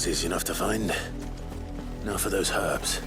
was easy enough to find. Now for those herbs.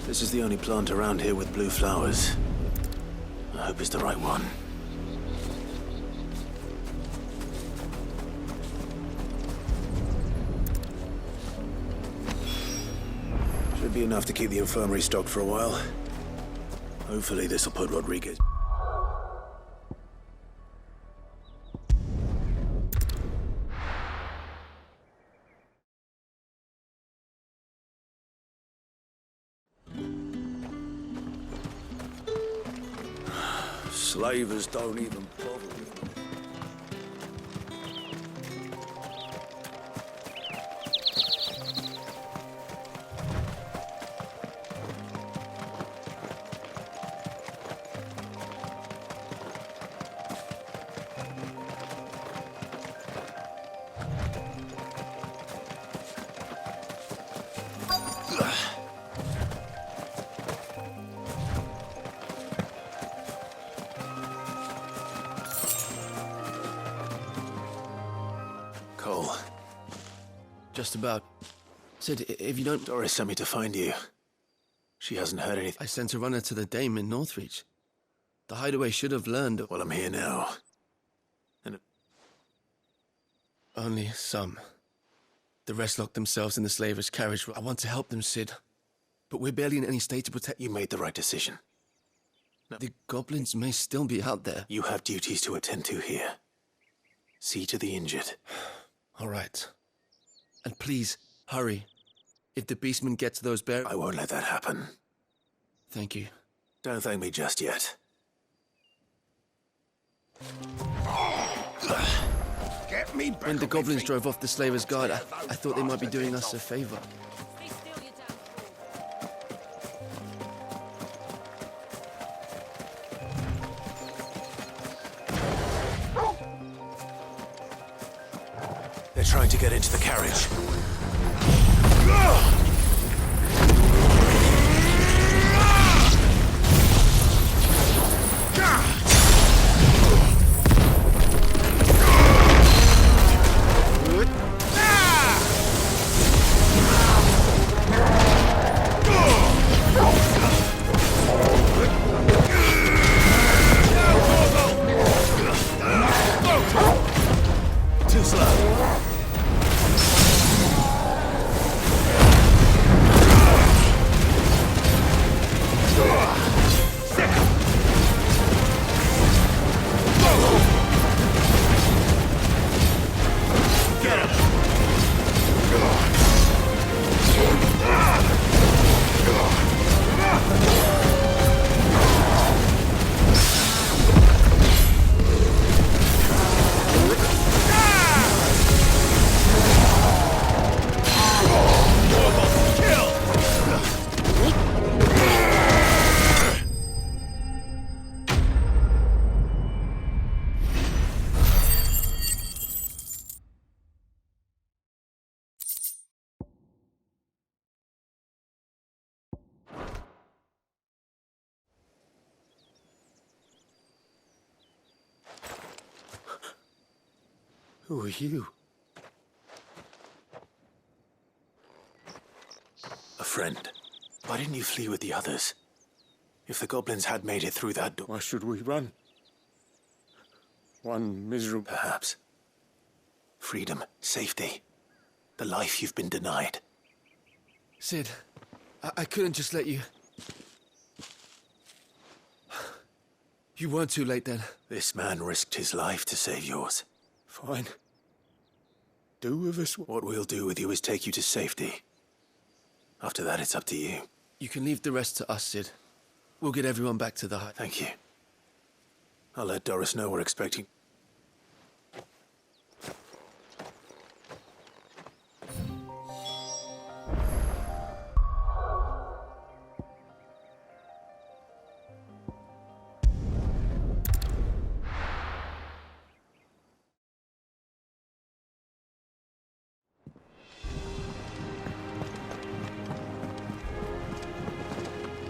This is the only plant around here with blue flowers. I hope it's the right one. Should be enough to keep the infirmary stocked for a while. Hopefully this'll put Rodriguez. Slavers don't even bother with me. Cole. Just about. Said, if you don't... Doris sent me to find you. She hasn't heard anything. I sent a runner to the Dame in Northreach. The hideaway should have learned... Well, I'm here now. And... Only some. The rest locked themselves in the slaver's carriage. I want to help them, Sid. But we're barely in any state to protect... You made the right decision. No. The goblins may still be out there. You have duties to attend to here. See to the injured. All right. And please, hurry. If the beastmen get to those bears... I won't let that happen. Thank you. Don't thank me just yet. Get me back. When the goblins drove off the slaver's guard, I thought they might be doing us a favor. They're trying to get into the carriage. Too slow. Who are you? A friend. Why didn't you flee with the others? If the goblins had made it through that door... Why should we run? One miserable... Perhaps. Freedom, safety, the life you've been denied. Sid, I couldn't just let you... You weren't too late then. This man risked his life to save yours. Fine. Do with us What we'll do with you is take you to safety. After that, it's up to you. You can leave the rest to us, Sid. We'll get everyone back to the hut. Thank you. I'll let Doris know we're expecting...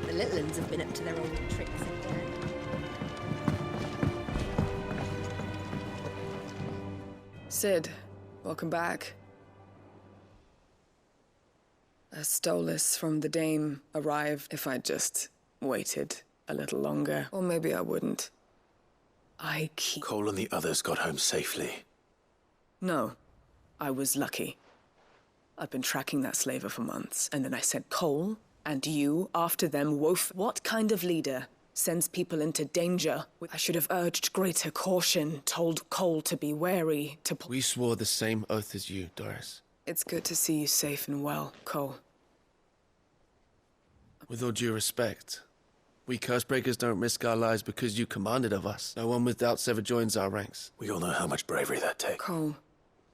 The little ones have been up to their old tricks again. Sid, welcome back. A Stolas from the Dame arrived if I'd just waited a little longer. Or maybe I wouldn't. I keep... Cole and the others got home safely. No, I was lucky. I've been tracking that slaver for months, and then I sent Cole and you after them. What kind of leader sends people into danger? I should have urged greater caution, told Cole to be wary, to... We swore the same oath as you, Doris. It's good to see you safe and well, Cole. With all due respect, we Cursebreakers don't risk our lives because you commanded of us. No one with doubts ever joins our ranks. We all know how much bravery that takes. Cole,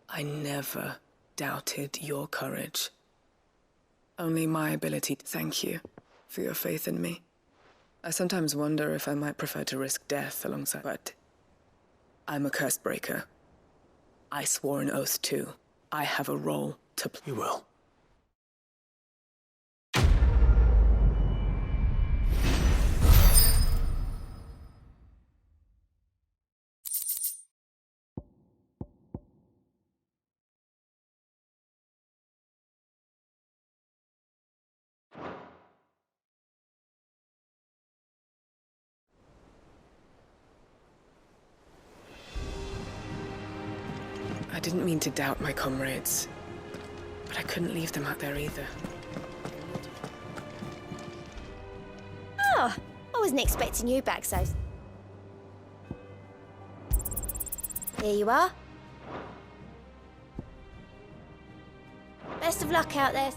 I never doubted your courage. Only my ability to thank you for your faith in me. I sometimes wonder if I might prefer to risk death alongside, but I'm a Cursebreaker. I swore an oath too. I have a role to play. You will. I didn't mean to doubt my comrades, but I couldn't leave them out there either. Oh, I wasn't expecting you back so... Here you are. Best of luck out there.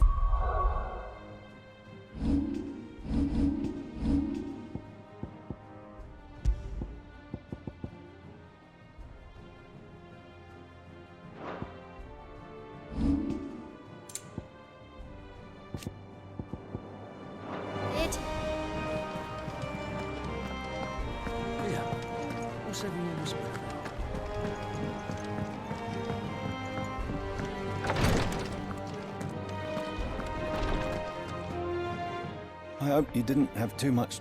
I hope you didn't have too much...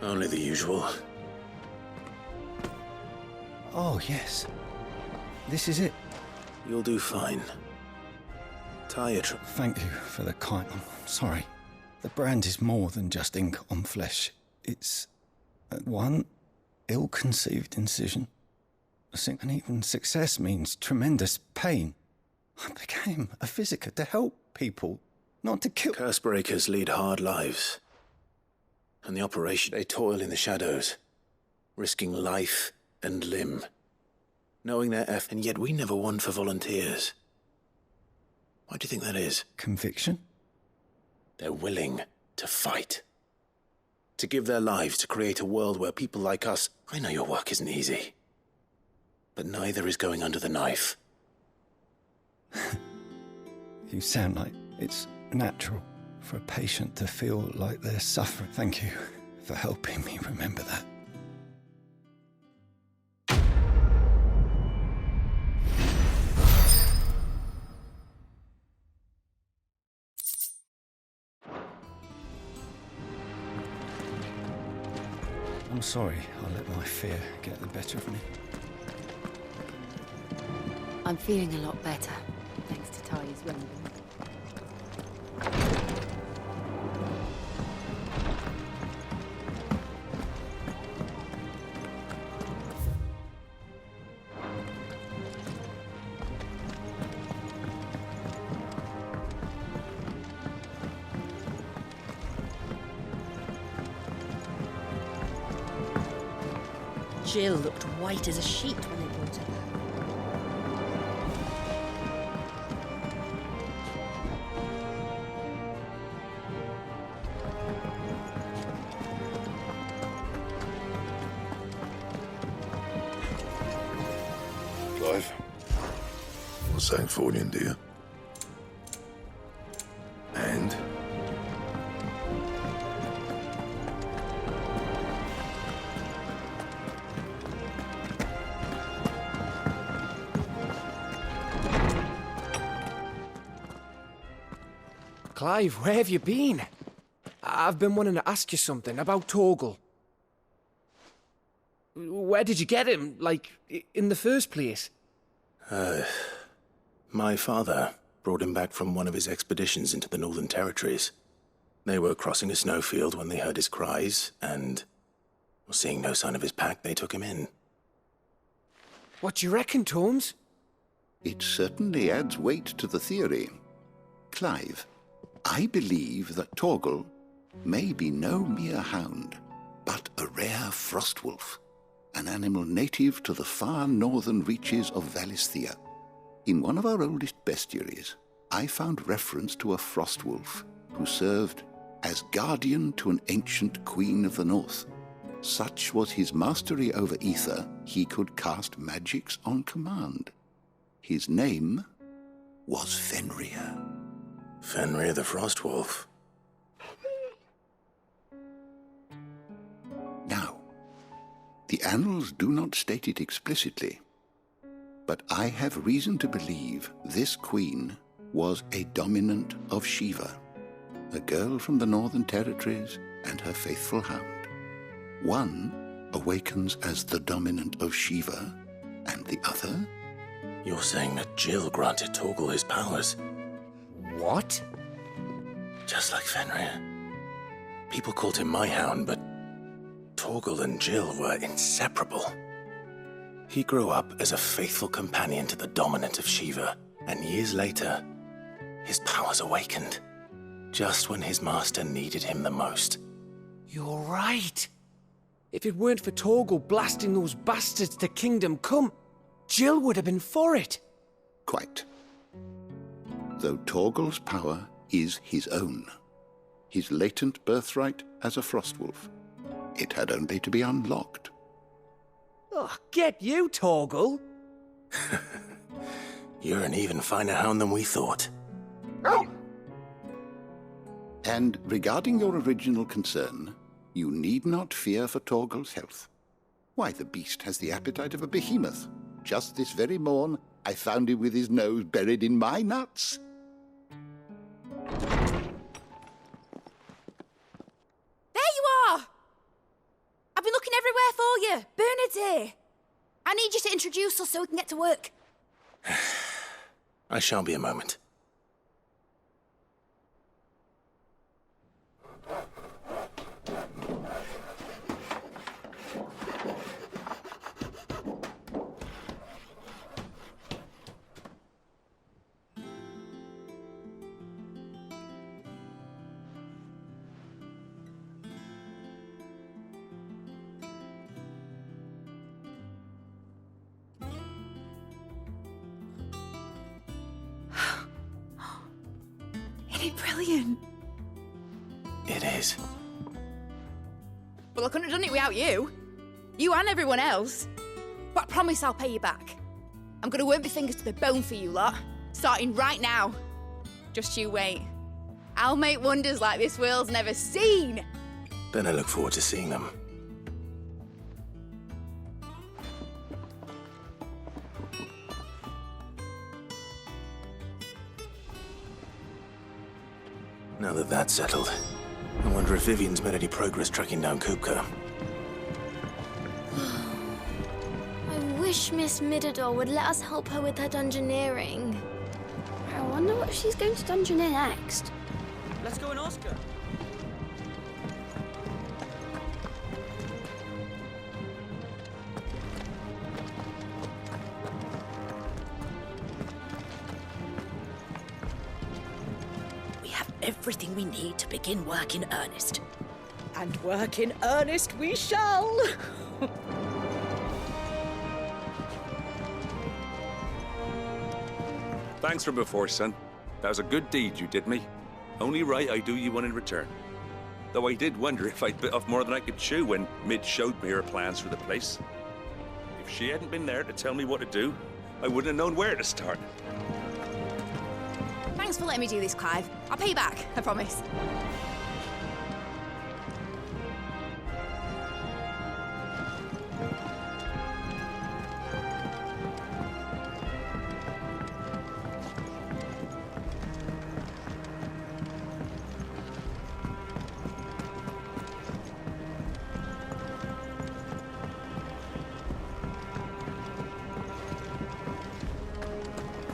Only the usual. Oh, yes. This is it. You'll do fine. Tie your Thank you for the kind... I'm sorry. The brand is more than just ink on flesh. It's one ill-conceived incision. And even success means tremendous pain. I became a physiker to help people, not to kill... Cursebreakers lead hard lives. And the operation, they toil in the shadows, risking life and limb. Knowing their and yet we never won for volunteers. Why do you think that is? Conviction? They're willing to fight. To give their lives to create a world where people like us... I know your work isn't easy. But neither is going under the knife. You sound like it's natural for a patient to feel like they're suffering. Thank you for helping me remember that. I'm sorry I let my fear get the better of me. I'm feeling a lot better, thanks to Ty's remedy. Jill looked white as a sheet when they brought her back. Clive, what's that for you, dear? And? Clive, where have you been? I've been wanting to ask you something about Torgal. Where did you get him, like, in the first place? My father brought him back from one of his expeditions into the Northern Territories. They were crossing a snowfield when they heard his cries, and, seeing no sign of his pack, they took him in. What do you reckon, Tomes? It certainly adds weight to the theory. Clive, I believe that Torgal may be no mere hound, but a rare frostwolf, an animal native to the far northern reaches of Valisthea. In one of our oldest bestiaries, I found reference to a frostwolf who served as guardian to an ancient queen of the north. Such was his mastery over ether, he could cast magics on command. His name was Fenrir. Fenrir the Frostwolf. Now, the annals do not state it explicitly, but I have reason to believe this queen was a dominant of Shiva, a girl from the Northern Territories and her faithful hound. One awakens as the dominant of Shiva, and the other? You're saying that Jill granted Torgal his powers? What? Just like Fenrir. People called him my hound, but Torgal and Jill were inseparable. He grew up as a faithful companion to the dominant of Shiva, and years later, his powers awakened, just when his master needed him the most. You're right. If it weren't for Torgal blasting those bastards to Kingdom Come, Jill would have been for it. Quite. Though Torgal's power is his own, his latent birthright as a frostwolf, it had only to be unlocked. Oh, get you, Torgal! You're an even finer hound than we thought. And regarding your original concern, you need not fear for Torgal's health. Why, the beast has the appetite of a behemoth. Just this very morn, I found him with his nose buried in my nuts. There you are! I've been looking everywhere for you. Bernard's here. I need you to introduce us so we can get to work. I shan't be a moment. Isn't it brilliant? It is. Well, I couldn't have done it without you. You and everyone else. But I promise I'll pay you back. I'm gonna work my fingers to the bone for you lot, starting right now. Just you wait. I'll make wonders like this world's never seen. Then I look forward to seeing them. Now that that's settled, I wonder if Vivian's made any progress tracking down Kupka. I wish wish Miss Midador would let us help her with her dungeoneering. I wonder what she's going to dungeoneer next. Let's go and ask her. We have everything we need to begin work in earnest. And work in earnest we shall! Thanks for before, son. That was a good deed you did me. Only right I do you one in return. Though I did wonder if I'd bit off more than I could chew when Mid showed me her plans for the place. If she hadn't been there to tell me what to do, I wouldn't have known where to start. Thanks for letting me do this, Clive. I'll pay you back, I promise.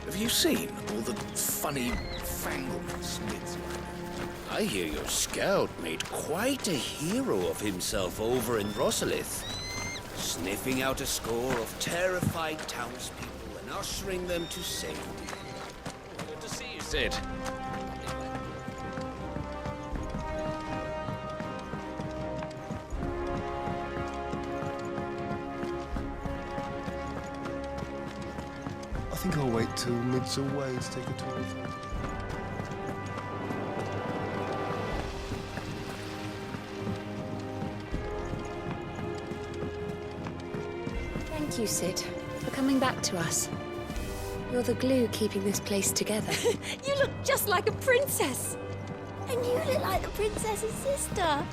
Have you seen all the funny fanglements? I hear your scout made quite a hero of himself over in Rosalith, sniffing out a score of terrified townspeople and ushering them to safety. Good to see you, Sid. I think I'll wait till Mid's away to take a tour of her. Thank you, Sid, for coming back to us. You're the glue keeping this place together. You look just like a princess. And you look like the princess's sister.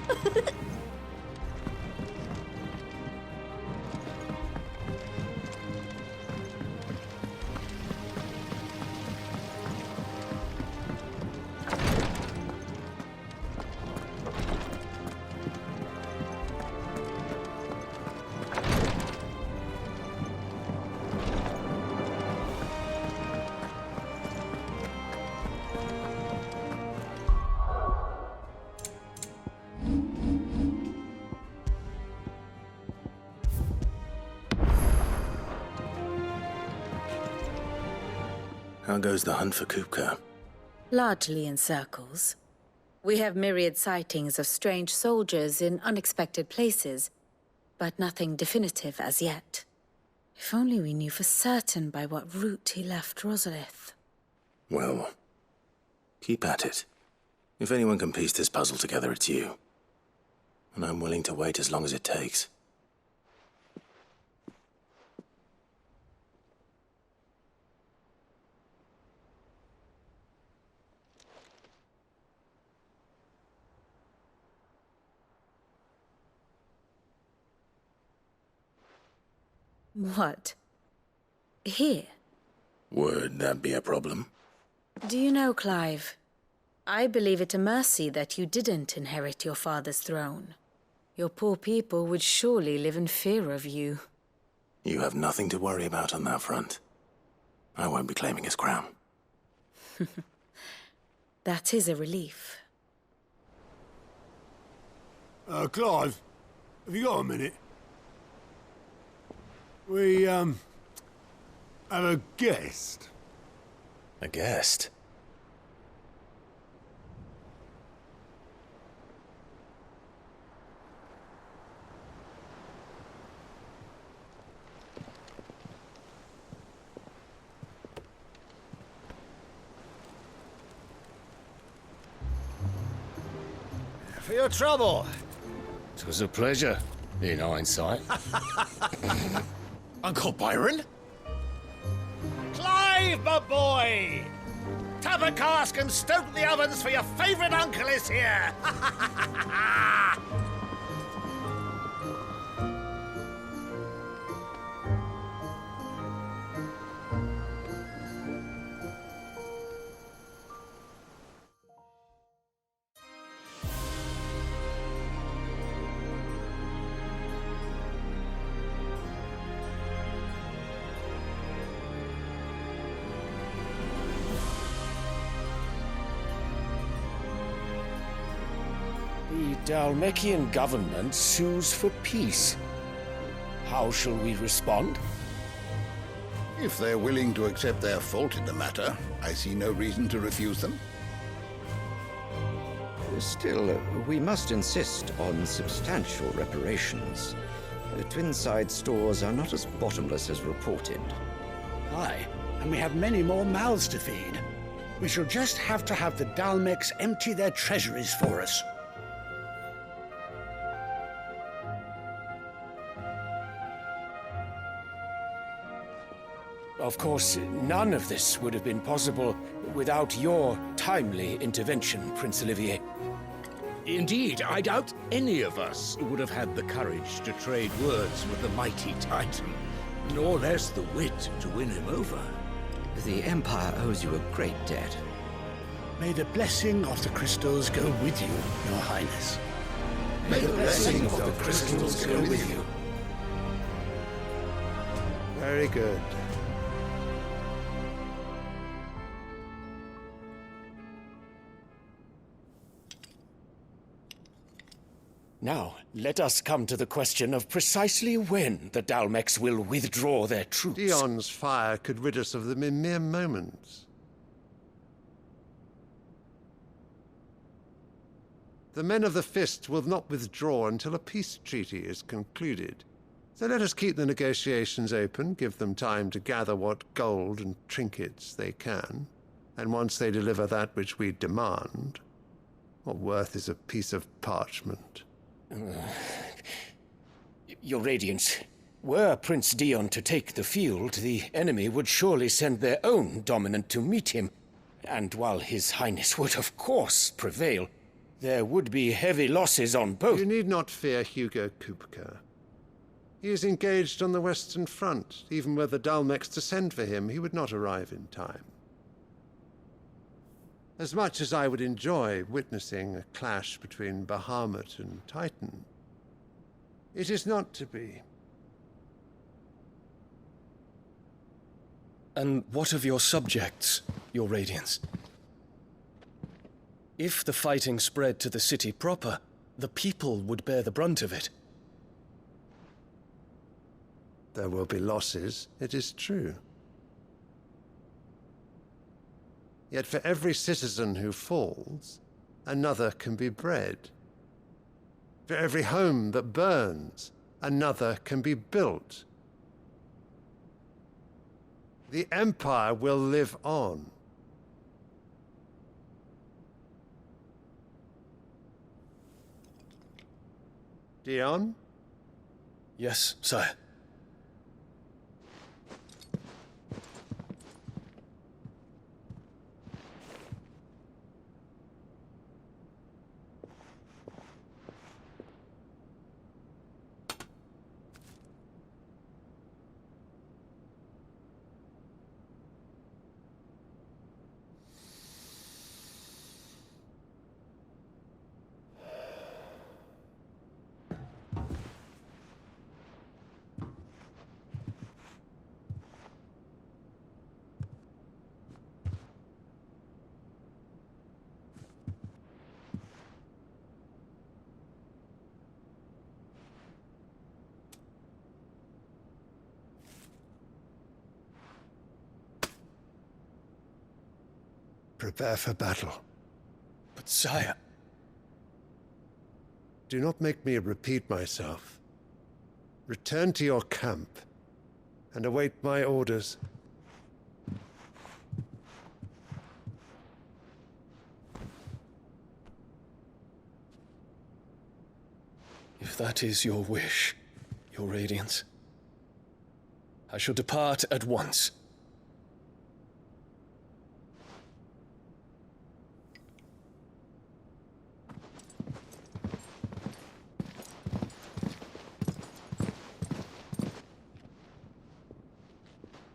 How goes the hunt for Kupka? Largely in circles. We have myriad sightings of strange soldiers in unexpected places, but nothing definitive as yet. If only we knew for certain by what route he left Rosalith. Well, keep at it. If anyone can piece this puzzle together, it's you. And I'm willing to wait as long as it takes. What? Here? Would that be a problem? Do you know, Clive, I believe it a mercy that you didn't inherit your father's throne. Your poor people would surely live in fear of you. You have nothing to worry about on that front. I won't be claiming his crown. That is a relief. Clive, have you got a minute? We, have a guest. A guest? For your trouble. It was a pleasure, in hindsight. Uncle Byron? Clive, my boy! Tap a cask and stoke the ovens, for your favourite uncle is here! Dalmekian government sues for peace. How shall we respond? If they're willing to accept their fault in the matter, I see no reason to refuse them. Still, we must insist on substantial reparations. Twinside stores are not as bottomless as reported. Aye, and we have many more mouths to feed. We shall just have to have the Dalmecs empty their treasuries for us. Of course, none of this would have been possible without your timely intervention, Prince Olivier. Indeed, I doubt any of us would have had the courage to trade words with the mighty Titan, nor less the wit to win him over. The Empire owes you a great debt. May the blessing of the crystals go with you, Your Highness. May the blessing of the crystals go with you. Very good. Now, let us come to the question of precisely when the Dalmecs will withdraw their troops. Dion's fire could rid us of them in mere moments. The men of the Fist will not withdraw until a peace treaty is concluded. So let us keep the negotiations open, give them time to gather what gold and trinkets they can, and once they deliver that which we demand, what worth is a piece of parchment? Your Radiance, were Prince Dion to take the field, the enemy would surely send their own dominant to meet him. And while His Highness would of course prevail, there would be heavy losses on both. You need not fear Hugo Kupka. He is engaged on the Western Front. Even were the Dalmecs to send for him, he would not arrive in time. As much as I would enjoy witnessing a clash between Bahamut and Titan, it is not to be. And what of your subjects, Your Radiance? If the fighting spread to the city proper, the people would bear the brunt of it. There will be losses, it is true. Yet for every citizen who falls, another can be bred. For every home that burns, another can be built. The Empire will live on. Dion? Yes, sire. Prepare for battle. But sire... Do not make me repeat myself. Return to your camp and await my orders. If that is your wish, Your Radiance, I shall depart at once.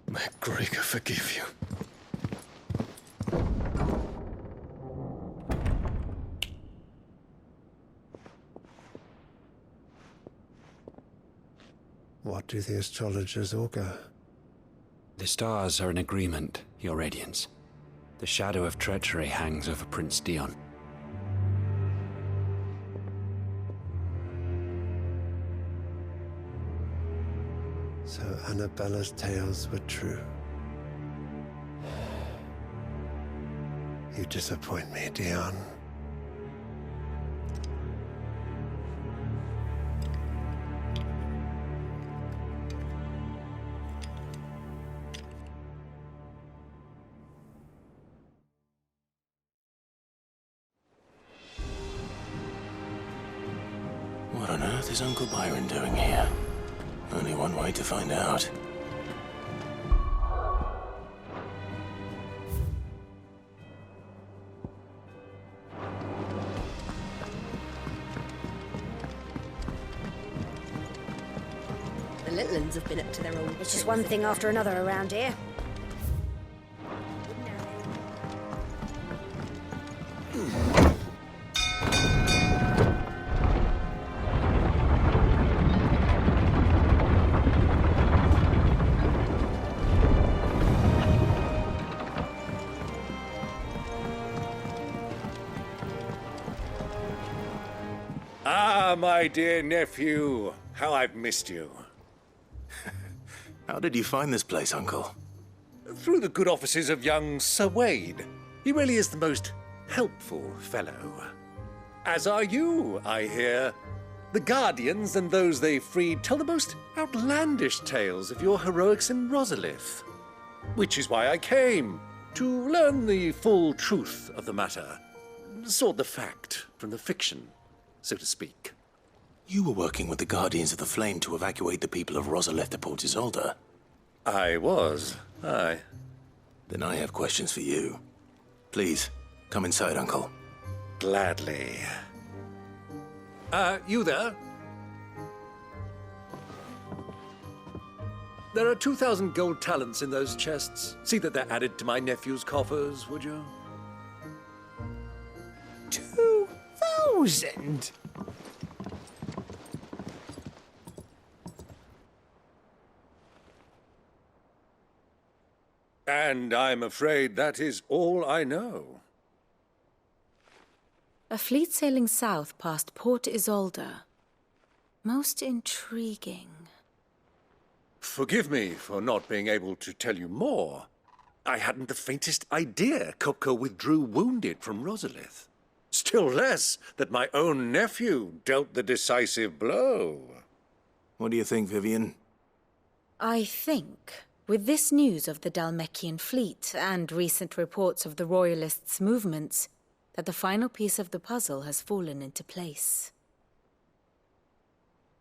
May Gregor forgive you. What do the astrologers augur? The stars are in agreement, Your Radiance. The shadow of treachery hangs over Prince Dion. So Annabella's tales were true. You disappoint me, Dion. What on earth is Uncle Byron doing here? Only one way to find out. The little ones have been up to their old It's just one thing after another around here. Ah, my dear nephew. How I've missed you. How did you find this place, Uncle? Through the good offices of young Sir Wade. He really is the most helpful fellow. As are you, I hear. The Guardians and those they freed tell the most outlandish tales of your heroics in Rosalith. Which is why I came, to learn the full truth of the matter. Sort the fact from the fiction, so to speak. You were working with the Guardians of the Flame to evacuate the people of Rosalith to Port Isolde. I was, aye. Then I have questions for you. Please, come inside, Uncle. Gladly. You there? There are 2,000 gold talents in those chests. See that they're added to my nephew's coffers, would you? 2,000? And I'm afraid that is all I know. A fleet sailing south past Port Isolde. Most intriguing. Forgive me for not being able to tell you more. I hadn't the faintest idea Kupka withdrew wounded from Rosalith. Still less that my own nephew dealt the decisive blow. What do you think, Vivian? I think, with this news of the Dhalmekian fleet and recent reports of the Royalists' movements, that the final piece of the puzzle has fallen into place.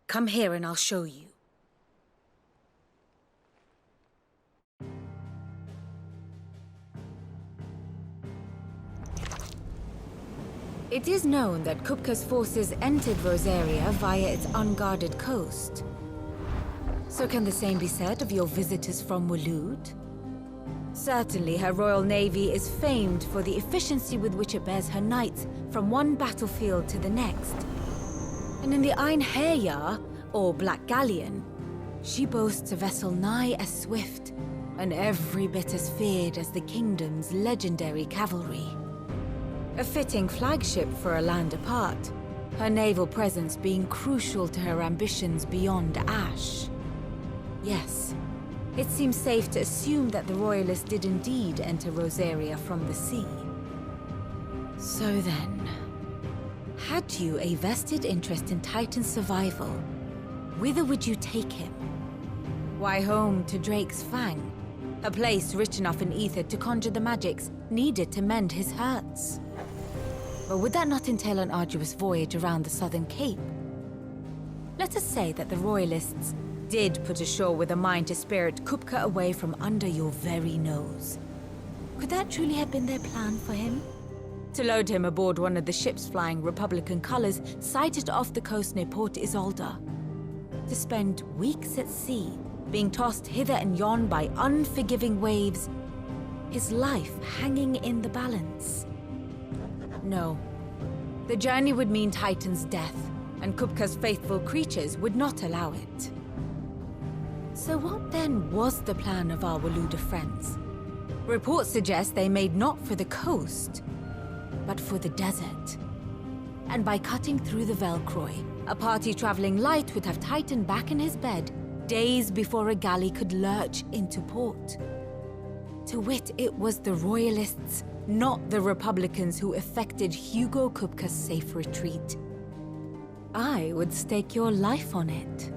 Come here and I'll show you. It is known that Kupka's forces entered Rosaria via its unguarded coast. So can the same be said of your visitors from Waloed? Certainly, her royal navy is famed for the efficiency with which it bears her knights from one battlefield to the next. And in the Einherjar, or Black Galleon, she boasts a vessel nigh as swift and every bit as feared as the kingdom's legendary cavalry. A fitting flagship for a land apart, her naval presence being crucial to her ambitions beyond Ash. Yes, it seems safe to assume that the Royalists did indeed enter Rosaria from the sea. So then, had you a vested interest in Titan's survival, whither would you take him? Why, home to Drake's Fang, a place rich enough in ether to conjure the magics needed to mend his hurts. But would that not entail an arduous voyage around the southern cape? Let us say that the Royalists did put ashore with a mind to spirit Kupka away from under your very nose. Could that truly have been their plan for him? To load him aboard one of the ships flying Republican colors sighted off the coast near Port Isolde. To spend weeks at sea, being tossed hither and yon by unforgiving waves, his life hanging in the balance. No. The journey would mean Titan's death, and Kupka's faithful creatures would not allow it. So what then was the plan of our Waluda friends? Reports suggest they made not for the coast, but for the desert. And by cutting through the Velcroy, a party traveling light would have Titan back in his bed, days before a galley could lurch into port. To wit, it was the Royalists, not the Republicans, who effected Hugo Kupka's safe retreat. I would stake your life on it.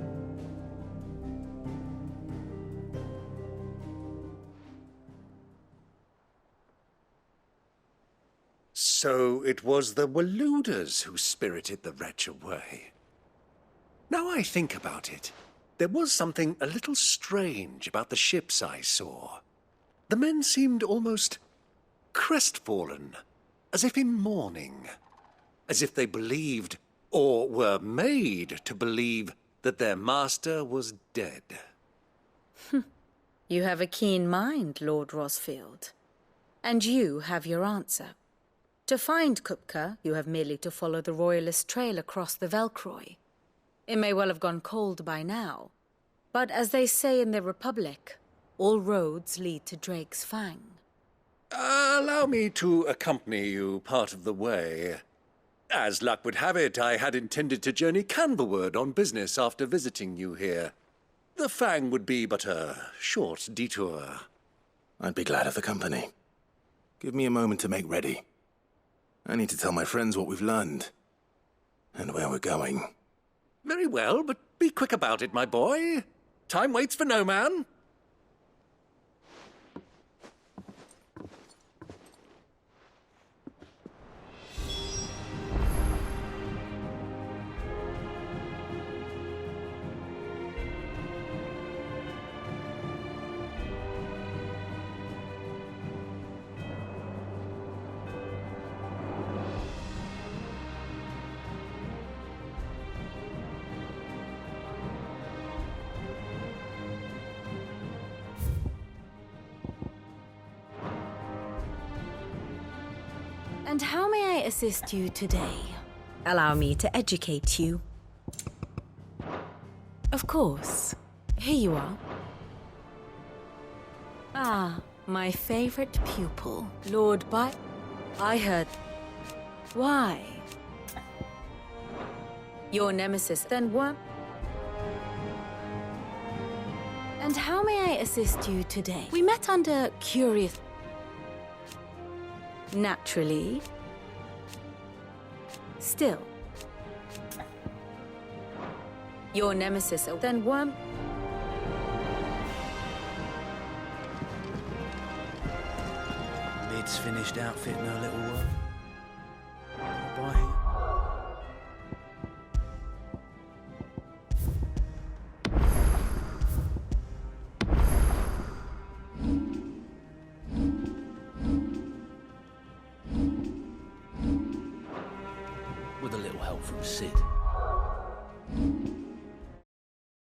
So it was the Waluders who spirited the wretch away. Now I think about it, there was something a little strange about the ships I saw. The men seemed almost crestfallen, as if in mourning, as if they believed, or were made to believe, that their master was dead. You have a keen mind, Lord Rosfield. And you have your answer. To find Kupka, you have merely to follow the Royalist trail across the Velcroy. It may well have gone cold by now, but as they say in the Republic, all roads lead to Drake's Fang. Allow me to accompany you part of the way. As luck would have it, I had intended to journey Canberward on business after visiting you here. The Fang would be but a short detour. I'd be glad of the company. Give me a moment to make ready. I need to tell my friends what we've learned, and where we're going. Very well, but be quick about it, my boy. Time waits for no man. And how may I assist you today? Allow me to educate you. Of course. Here you are. Ah, my favorite pupil, Lord I heard... Why? Your nemesis, then what? And how may I assist you today? We met under curious... Naturally. Still. Your nemesis, then what? Mid's finished outfitting her little one. Bye.